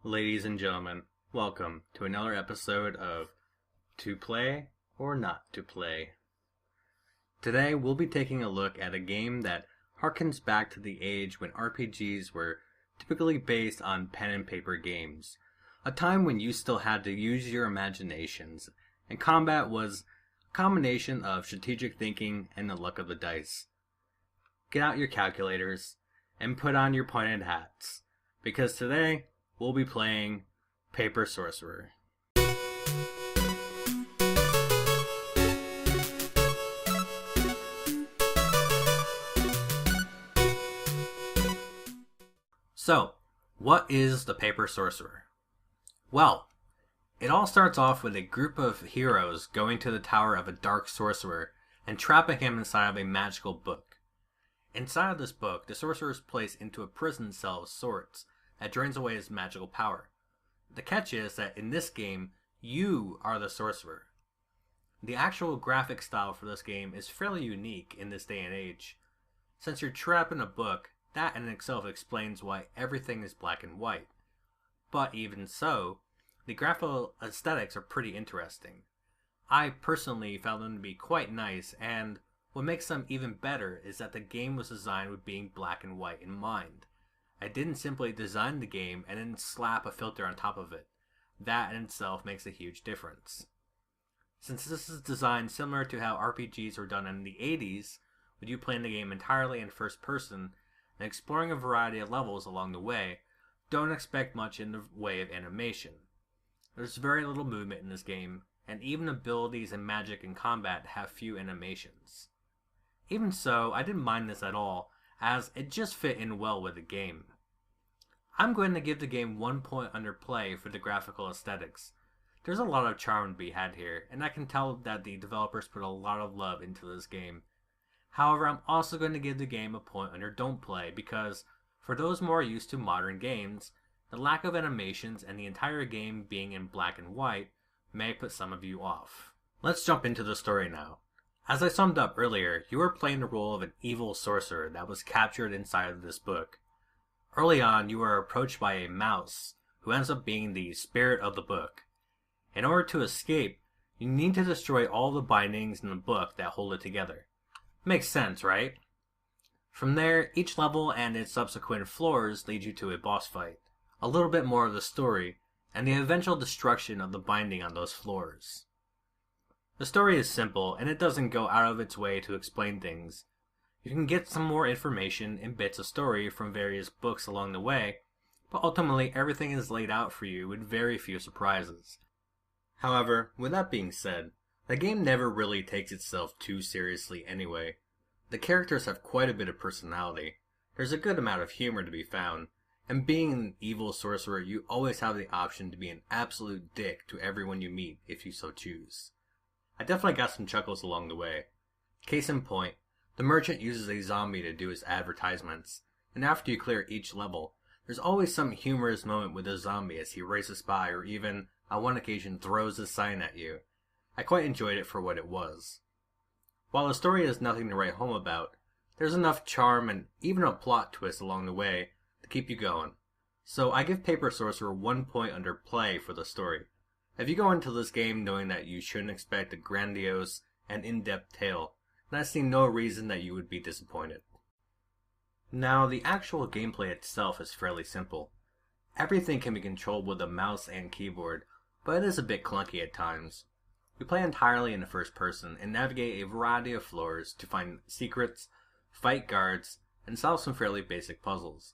Ladies and gentlemen, welcome to another episode of To Play or Not to Play. Today we'll be taking a look at a game that harkens back to the age when RPGs were typically based on pen and paper games, a time when you still had to use your imaginations, and combat was a combination of strategic thinking and the luck of the dice. Get out your calculators and put on your pointed hats, because today we'll be playing Paper Sorcerer. So, what is the Paper Sorcerer? Well, it all starts off with a group of heroes going to the tower of a dark sorcerer and trapping him inside of a magical book. Inside of this book, the sorcerer is placed into a prison cell of sorts that drains away his magical power. The catch is that in this game, you are the sorcerer. The actual graphic style for this game is fairly unique in this day and age. Since you're trapped in a book, that in itself explains why everything is black and white. But even so, the graphical aesthetics are pretty interesting. I personally found them to be quite nice, and what makes them even better is that the game was designed with being black and white in mind. I didn't simply design the game and then slap a filter on top of it. That in itself makes a huge difference. Since this is designed similar to how RPGs were done in the 80s, with you playing the game entirely in first person and exploring a variety of levels along the way, don't expect much in the way of animation. There's very little movement in this game, and even abilities and magic and combat have few animations. Even so, I didn't mind this at all, as it just fit in well with the game. I'm going to give the game 1 point under play for the graphical aesthetics. There's a lot of charm to be had here, and I can tell that the developers put a lot of love into this game. However, I'm also going to give the game a point under don't play because, for those more used to modern games, the lack of animations and the entire game being in black and white may put some of you off. Let's jump into the story now. As I summed up earlier, you are playing the role of an evil sorcerer that was captured inside of this book. Early on, you are approached by a mouse, who ends up being the spirit of the book. In order to escape, you need to destroy all the bindings in the book that hold it together. Makes sense, right? From there, each level and its subsequent floors lead you to a boss fight, a little bit more of the story, and the eventual destruction of the binding on those floors. The story is simple, and it doesn't go out of its way to explain things. You can get some more information and bits of story from various books along the way, but ultimately everything is laid out for you with very few surprises. However, with that being said, the game never really takes itself too seriously anyway. The characters have quite a bit of personality, there's a good amount of humor to be found, and being an evil sorcerer, you always have the option to be an absolute dick to everyone you meet if you so choose. I definitely got some chuckles along the way. Case in point, the merchant uses a zombie to do his advertisements, and after you clear each level, there's always some humorous moment with the zombie as he races by or even, on one occasion, throws a sign at you. I quite enjoyed it for what it was. While the story is nothing to write home about, there's enough charm and even a plot twist along the way to keep you going. So I give Paper Sorcerer 1 point under play for the story. If you go into this game knowing that you shouldn't expect a grandiose and in-depth tale, then I see no reason that you would be disappointed. Now, the actual gameplay itself is fairly simple. Everything can be controlled with a mouse and keyboard, but it is a bit clunky at times. You play entirely in the first person and navigate a variety of floors to find secrets, fight guards, and solve some fairly basic puzzles.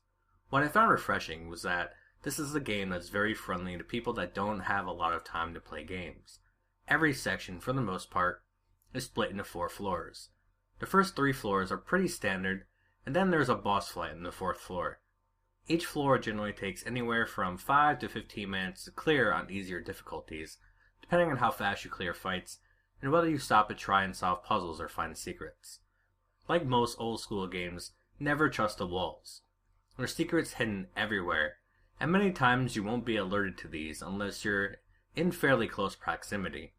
What I found refreshing was that this is a game that's very friendly to people that don't have a lot of time to play games. Every section, for the most part, is split into 4 floors. The first 3 floors are pretty standard, and then there's a boss fight in the 4th floor. Each floor generally takes anywhere from 5 to 15 minutes to clear on easier difficulties, depending on how fast you clear fights, and whether you stop to try and solve puzzles or find secrets. Like most old school games, never trust the walls. There are secrets hidden everywhere, and many times you won't be alerted to these unless you're in fairly close proximity.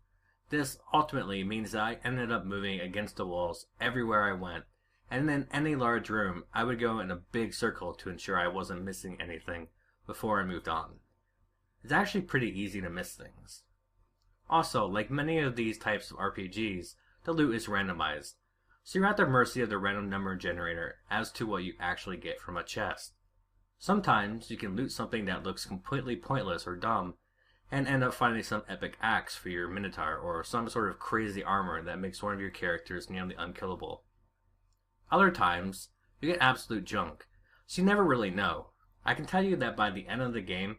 This ultimately means that I ended up moving against the walls everywhere I went, and in any large room I would go in a big circle to ensure I wasn't missing anything before I moved on. it's actually pretty easy to miss things. Also, like many of these types of RPGs, the loot is randomized, so you're at the mercy of the random number generator as to what you actually get from a chest. Sometimes you can loot something that looks completely pointless or dumb, and end up finding some epic axe for your minotaur or some sort of crazy armor that makes one of your characters nearly unkillable. Other times, you get absolute junk, so you never really know. I can tell you that by the end of the game,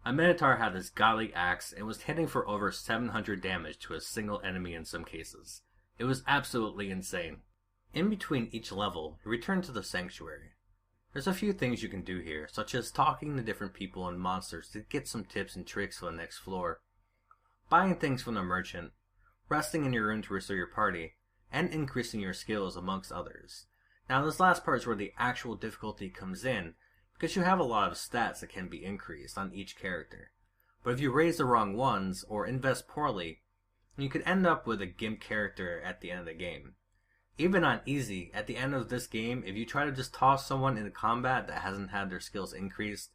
a minotaur had this godly axe and was hitting for over 700 damage to a single enemy in some cases. It was absolutely insane. In between each level, you return to the sanctuary. There's a few things you can do here, such as talking to different people and monsters to get some tips and tricks for the next floor, buying things from the merchant, resting in your room to restore your party, and increasing your skills amongst others. Now this last part is where the actual difficulty comes in, because you have a lot of stats that can be increased on each character. But if you raise the wrong ones, or invest poorly, you could end up with a GIMP character at the end of the game. Even on easy, at the end of this game, if you try to just toss someone into combat that hasn't had their skills increased,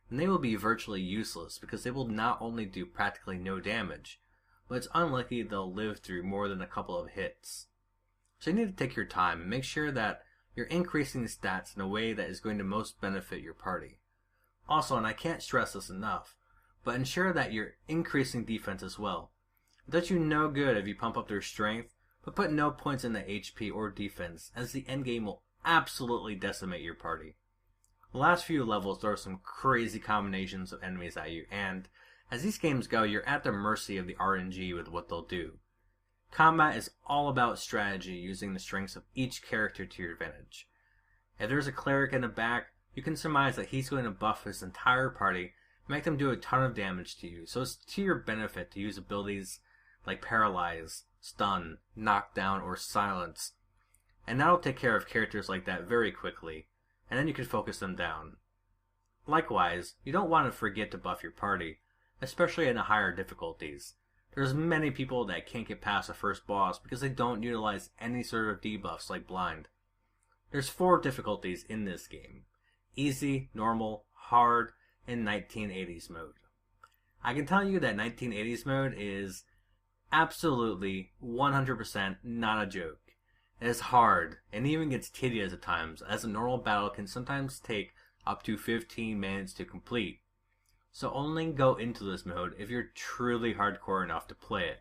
then they will be virtually useless because they will not only do practically no damage, but it's unlikely they'll live through more than a couple of hits. So you need to take your time and make sure that you're increasing the stats in a way that is going to most benefit your party. Also, and I can't stress this enough, but ensure that you're increasing defense as well. It does you no good if you pump up their strength, but put no points in the HP or defense, as the endgame will absolutely decimate your party. The last few levels throw some crazy combinations of enemies at you, and as these games go, you're at the mercy of the RNG with what they'll do. Combat is all about strategy, using the strengths of each character to your advantage. If there's a cleric in the back, you can surmise that he's going to buff his entire party and make them do a ton of damage to you, so it's to your benefit to use abilities like Paralyze, Stun, Knockdown, or Silence, and that'll take care of characters like that very quickly, and then you can focus them down. Likewise, you don't want to forget to buff your party, especially in the higher difficulties. There's many people that can't get past the first boss because they don't utilize any sort of debuffs like Blind. There's 4 difficulties in this game: Easy, Normal, Hard, and 1980s mode. I can tell you that 1980s mode is absolutely 100% not a joke. It is hard, and even gets tedious at times, as a normal battle can sometimes take up to 15 minutes to complete. So only go into this mode if you're truly hardcore enough to play it.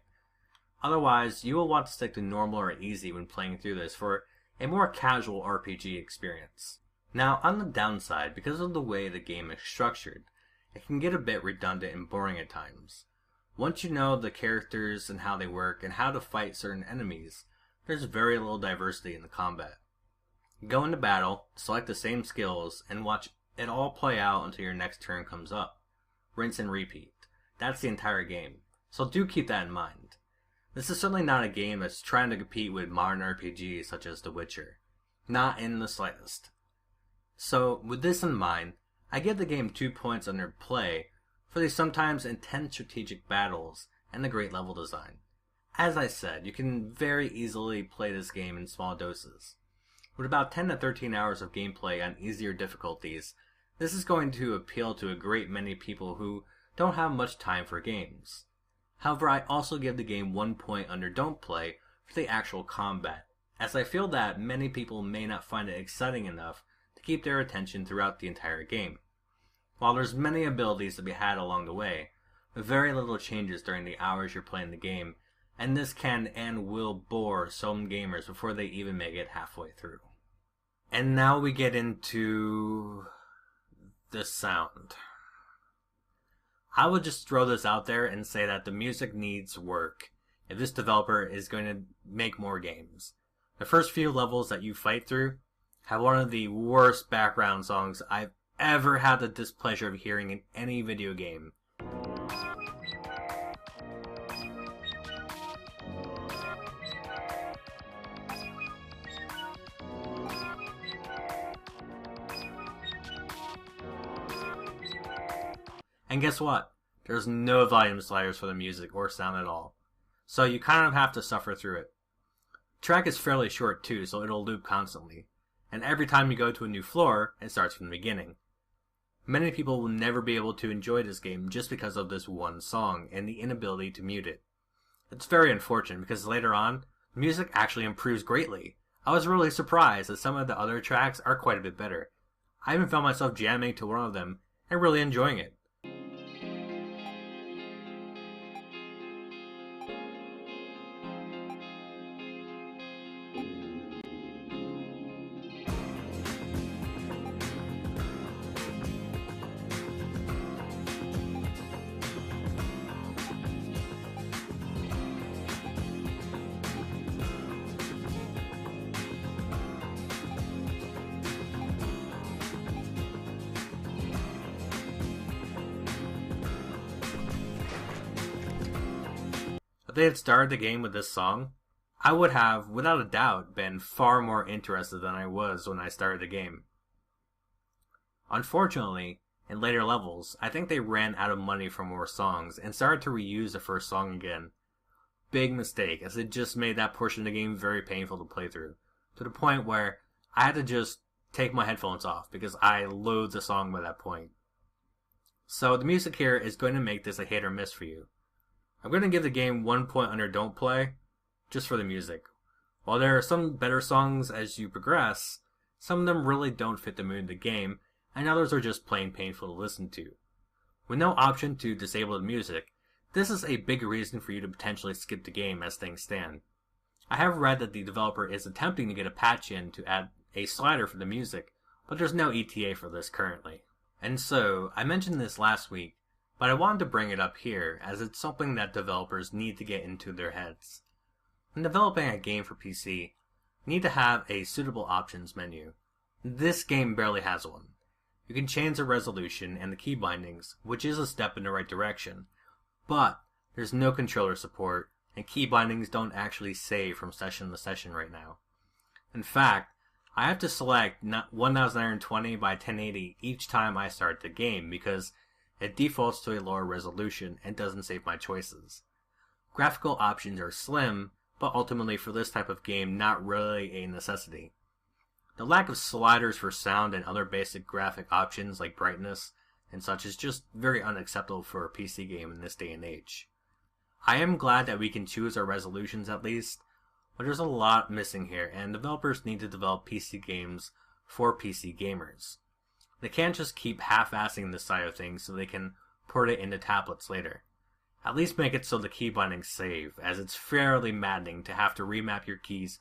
Otherwise, you will want to stick to normal or easy when playing through this for a more casual RPG experience. Now, on the downside, because of the way the game is structured, it can get a bit redundant and boring at times. Once you know the characters and how they work and how to fight certain enemies, there's very little diversity in the combat. Go into battle, select the same skills, and watch it all play out until your next turn comes up. Rinse and repeat. That's the entire game, so do keep that in mind. This is certainly not a game that's trying to compete with modern RPGs such as The Witcher. Not in the slightest. So, with this in mind, I give the game 2 points under play for the sometimes intense strategic battles and the great level design. As I said, you can very easily play this game in small doses. With about 10 to 13 hours of gameplay on easier difficulties, this is going to appeal to a great many people who don't have much time for games. However, I also give the game 1 point under don't play for the actual combat, as I feel that many people may not find it exciting enough to keep their attention throughout the entire game. While there's many abilities to be had along the way, very little changes during the hours you're playing the game, and this can and will bore some gamers before they even make it halfway through. And now we get into the sound. I would just throw this out there and say that the music needs work if this developer is going to make more games. The first few levels that you fight through have one of the worst background songs I've ever had the displeasure of hearing in any video game. And guess what? There's no volume sliders for the music or sound at all. So you kind of have to suffer through it. The track is fairly short too, so it'll loop constantly. And every time you go to a new floor, it starts from the beginning. Many people will never be able to enjoy this game just because of this one song and the inability to mute it. It's very unfortunate because later on, the music actually improves greatly. I was really surprised that some of the other tracks are quite a bit better. I even found myself jamming to one of them and really enjoying it. If they had started the game with this song, I would have, without a doubt, been far more interested than I was when I started the game. Unfortunately, in later levels, I think they ran out of money for more songs and started to reuse the first song again. Big mistake, as it just made that portion of the game very painful to play through, to the point where I had to just take my headphones off because I loathed the song by that point. So the music here is going to make this a hit or miss for you. I'm going to give the game 1 point under Don't Play, just for the music. While there are some better songs as you progress, some of them really don't fit the mood of the game, and others are just plain painful to listen to. With no option to disable the music, this is a big reason for you to potentially skip the game as things stand. I have read that the developer is attempting to get a patch in to add a slider for the music, but there's no ETA for this currently. And so, I mentioned this last week, but I wanted to bring it up here as it's something that developers need to get into their heads. When developing a game for PC, you need to have a suitable options menu. This game barely has one. You can change the resolution and the key bindings, which is a step in the right direction, but there's no controller support, and key bindings don't actually save from session to session right now. In fact, I have to select 1920 by 1080 each time I start the game because it defaults to a lower resolution and doesn't save my choices. Graphical options are slim, but ultimately for this type of game not really a necessity. The lack of sliders for sound and other basic graphic options like brightness and such is just very unacceptable for a PC game in this day and age. I am glad that we can choose our resolutions at least, but there's a lot missing here and developers need to develop PC games for PC gamers. They can't just keep half-assing this side of things so they can port it into tablets later. At least make it so the key bindings save, as it's fairly maddening to have to remap your keys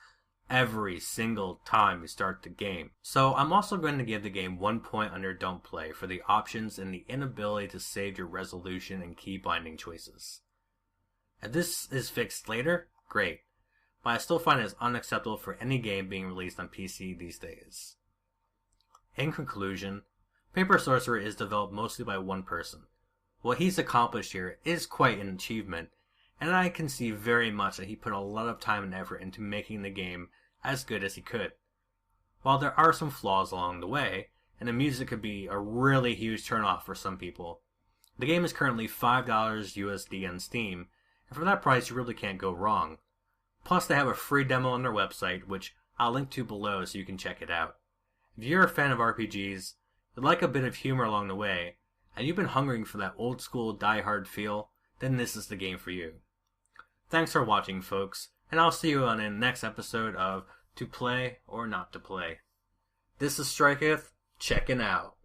every single time you start the game. So I'm also going to give the game 1 point under Don't Play for the options and the inability to save your resolution and key binding choices. If this is fixed later, great, but I still find it unacceptable for any game being released on PC these days. In conclusion, Paper Sorcerer is developed mostly by one person. What he's accomplished here is quite an achievement, and I can see very much that he put a lot of time and effort into making the game as good as he could. While there are some flaws along the way, and the music could be a really huge turnoff for some people, the game is currently $5 USD on Steam, and for that price you really can't go wrong. Plus they have a free demo on their website, which I'll link to below so you can check it out. If you're a fan of RPGs, you'd like a bit of humor along the way, and you've been hungering for that old school die-hard feel, then this is the game for you. Thanks for watching, folks, and I'll see you on the next episode of To Play or Not to Play. This is Striketh, checking out.